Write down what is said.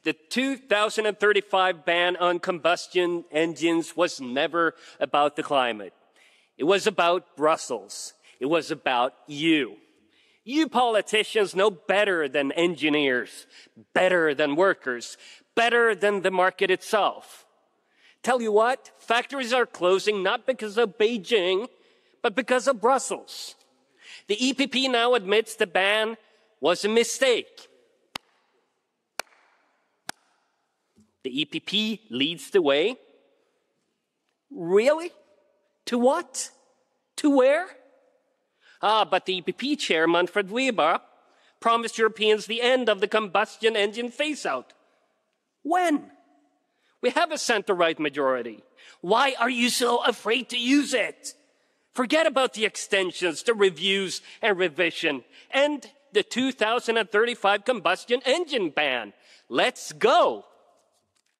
The 2035 ban on combustion engines was never about the climate. It was about Brussels. It was about you. You politicians know better than engineers, better than workers, better than the market itself. Tell you what, factories are closing not because of Beijing, but because of Brussels. The EPP now admits the ban was a mistake. The EPP leads the way. Really? To what? To where? But the EPP chair, Manfred Weber, promised Europeans the end of the combustion engine phase-out. When? We have a center-right majority. Why are you so afraid to use it? Forget about the extensions, the reviews and revision, and the 2035 combustion engine ban. Let's go.